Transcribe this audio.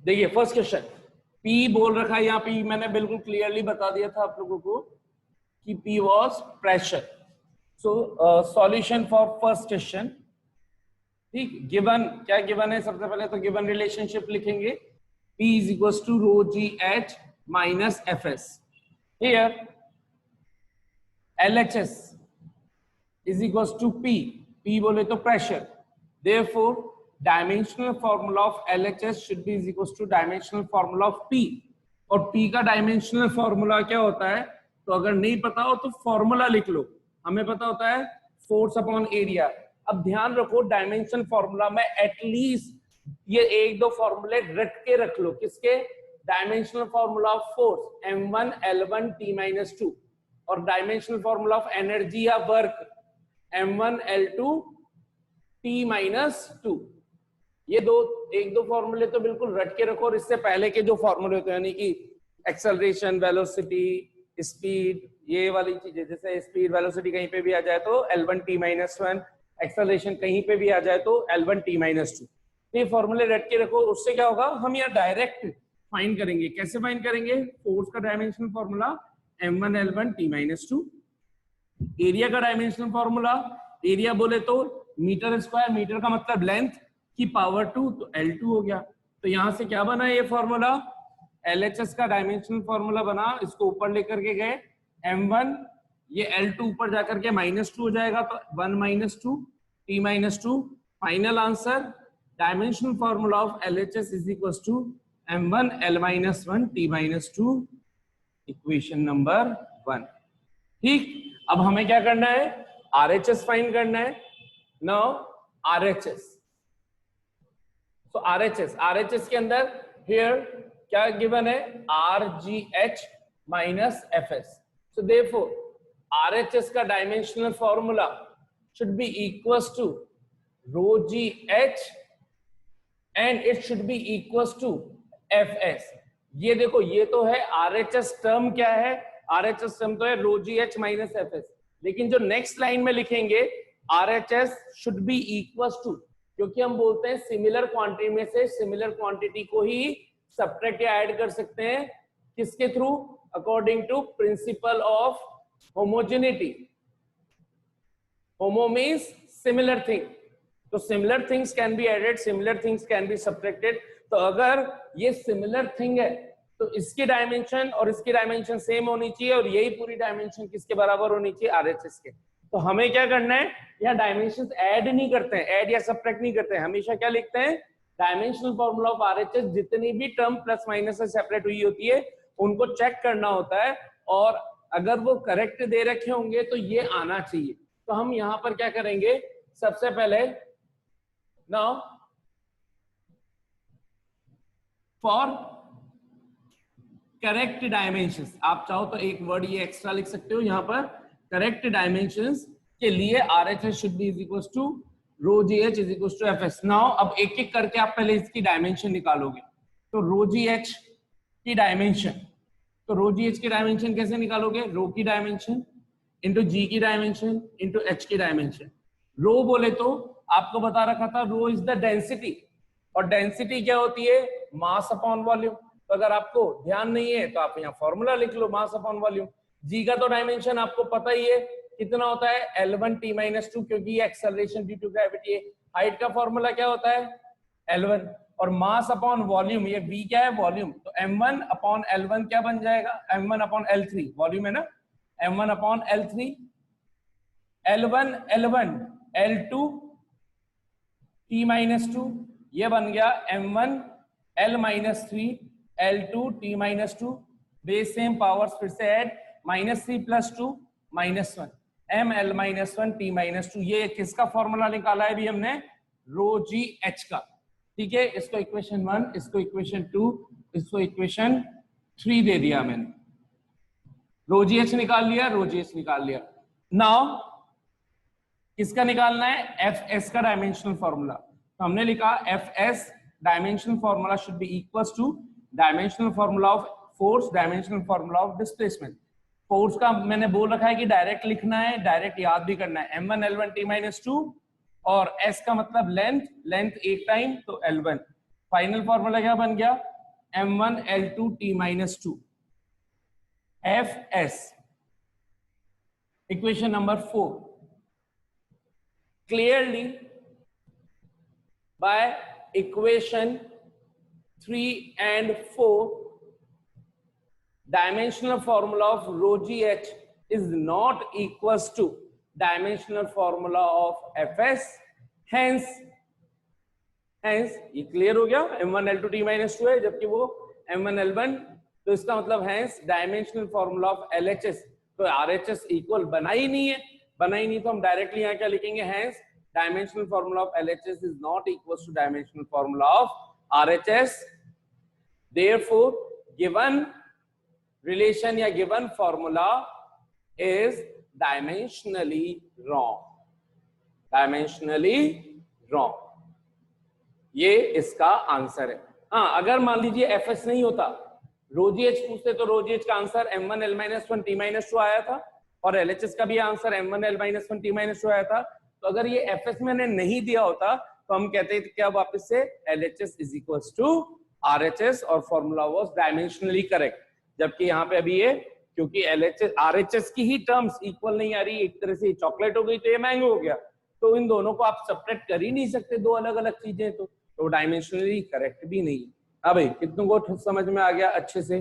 देखिए first question, P बोल रखा है यहाँ, P मैंने बिल्कुल क्लियरली बता दिया था आप लोगों को कि P was pressure. So solution for first question, ठीक। गिवन क्या गिवन है, सबसे पहले तो गिवन रिलेशनशिप लिखेंगे, P is equal to rho g h minus f s. Here LHS is equals to P बोले तो pressure, therefore dimensional formula of LHS should be is equals to dimensional formula of P। और P का dimensional formula क्या होता है, तो अगर नहीं पता हो तो formula लिख लो, हमें पता होता है force upon area। अब ध्यान रखो डायमेंशन फॉर्मूला में एटलीस्ट ये एक दो फॉर्मूले रट के रख लो, किसके, dimensional formula of force M1 L1 T-2 और डायमेंशनल फॉर्मूला ऑफ एनर्जी या वर्क M1 L2 T-2। ये एक दो फॉर्मूले तो बिल्कुल रट के रखो, और इससे पहले के जो फॉर्मूले होते हैं यानी कि एक्सेलरेशन, वेलोसिटी, स्पीड, ये वाली चीजें, जैसे स्पीड वेलोसिटी कहीं पे भी आ जाए तो L1 T-1, एक्सेलरेशन कहीं पे भी आ जाए तो L1 T-2। ये फॉर्मूले रट के रखो, उससे क्या होगा, हम यहाँ डायरेक्ट फाइंड करेंगे। कैसे फाइंड करेंगे, फोर्स का dimensional formula M1 L1 T-2, area का डायमेंशनल फॉर्मूला, एरिया बोले तो मीटर स्क्वायर, मीटर का मतलब लेंथ की पावर 2, तो L2 हो गया। तो यहां से क्या बना ये फॉर्मूला, LHS का डायमेंशनल फॉर्मूला बना, इसको ऊपर लेकर के गए M1, ये L2 ऊपर जाकर के -2 हो जाएगा, तो 1 - 2 T-2। Final answer dimensional formula of LHS is equal to M1 L-1 T-2, equation number 1। ठीक, अब हमें क्या करना है, RHS फाइंड करना है। नाउ RHS, तो RHS के अंदर हियर क्या गिवन है, RGH minus FS। So therefore RHS का dimensional formula should be equals to rho GH and it should be equals to FS। ये देखो, ये तो है RHS टर्म, क्या है RHS टर्म तो है रो GH माइनस FS, लेकिन जो नेक्स्ट लाइन में लिखेंगे RHS should be equals to, क्योंकि हम बोलते हैं सिमिलर क्वांटिटी में से सिमिलर क्वांटिटी को ही सब्ट्रैक्ट या ऐड कर सकते हैं, किसके through, according to principle of homogeneity. Homo means similar thing, तो similar things can be added, similar things can be subtracted. तो अगर ये सिमिलर थिंग है तो इसकी डायमेंशन और इसकी डायमेंशन सेम होनी चाहिए, और यही पूरी डायमेंशन किसके बराबर होनी चाहिए, RHS के। तो हमें क्या करना है, यहाँ डायमेंशंस ऐड नहीं करते हैं, ऐड या सब्ट्रैक्ट नहीं करते हैं, हमेशा क्या लिखते हैं, डायमेंशनल फॉर्मूला ऑफ RHS, जितनी भी टर्म प्लस माइनस से सेपरेट हुई होती है उनको चेक करना होता है, और अगर वो करेक्ट दे रखे होंगे तो ये आना चाहिए। तो हम यहाँ पर क्या करेंगे, सबसे पहले नाउ फॉर करेक्ट डायमेंशंस, आप चाहो तो एक वर्ड ये एक्स्ट्रा लिख सकते हो यहाँ पर, करेक्ट डायमेंशंस के लिए RHS should be is equal to rho GH is equal to FS। Now अब एक एक करके आप पहले इसकी डायमेंशन निकालोगे, तो रो GH की डायमेंशन, तो रो GH की डायमेंशन कैसे निकालोगे, रो की डायमेंशन इंटू G की डायमेंशन इंटू H की डायमेंशन। रो बोले तो आपको बता रखा था रो इज द डेंसिटी, और डेंसिटी क्या होती है, मास अपॉन वॉल्यूम। तो अगर आपको ध्यान नहीं है तो आप यहाँ फॉर्मूला लिख लो, मास अपॉन वॉल्यूम। G का तो डायमेंशन आपको पता ही है कितना होता है, L1 T-2, क्योंकि ये एक्सेलरेशन ड्यू टू ग्रेविटी है। हाइट का फॉर्मूला क्या होता है, L1, और मास अपॉन वॉल्यूम, ये V क्या है, वॉल्यूम, तो M1 अपॉन L1 क्या बन जाएगा, M1 अपॉन L3, वॉल्यूम है ना, M1 upon L3, L1 L1 L2 T-2, ये बन गया M1 L-3 L2 T-2, base same powers फिर से ऐड, -3 + 2 -1 ML-1 T-2। ये किसका फॉर्मूला निकाला है अभी हमने, रो GH का। ठीक है, इसको इक्वेशन 1, इसको इक्वेशन 2, इसको इक्वेशन 3 दे दिया मैंने, रो GH निकाल लिया, रो GH निकाल लिया। नाउ किसका निकालना है, FS का डायमेंशनल फॉर्मूला। तो हमने लिखा FS dimensional formula should be equals to dimensional formula of force, dimensional formula of displacement. Force का मैंने बोल रखा है कि डायरेक्ट लिखना है, डायरेक्ट याद भी करना है, M1 L1 T-2, और S का मतलब लेंथ, लेंथ एक टाइम तो L1। फाइनल फॉर्मूला क्या बन गया, M1L2T-2 Fs. Equation number 4. Clearly by equation 3 and 4, dimensional formula of rho GH is not equals to dimensional formula of Fs. Hence ये clear हो गया, M1L2T-2 है जबकि वो M1L1, तो इसका मतलब hence dimensional formula of LHS, तो RHS इक्वल बना ही नहीं तो हम डायरेक्टली यहाँ क्या लिखेंगे, hence dimensional formula of LHS is not equal to dimensional formula of RHS. Therefore given relation या given formula is dimensionally wrong. ये इसका आंसर है. हाँ, अगर मान लीजिए Fs नहीं होता, रो जीएच पूछते तो रो जीएच का आंसर M1L-1T-2 आया था और LHS का भी आंसर M1L-1T-2 आया था. तो अगर ये Fs मैंने नहीं दिया होता तो हम कहते थे क्या वापस से LHS is equals to RHS और फॉर्मूला वाज डायमेंशनली करेक्ट. जबकि यहाँ पे अभी ये क्योंकि LHS RHS की ही टर्म्स इक्वल नहीं आ रही, एक तरह से चॉकलेट हो गई तो ये मैंगो हो गया, तो इन दोनों को आप सेपरेट कर ही नहीं सकते, दो अलग अलग चीजें, तो डायमेंशनली करेक्ट भी नहीं. हाँ भाई, कितनों को समझ में आ गया अच्छे से?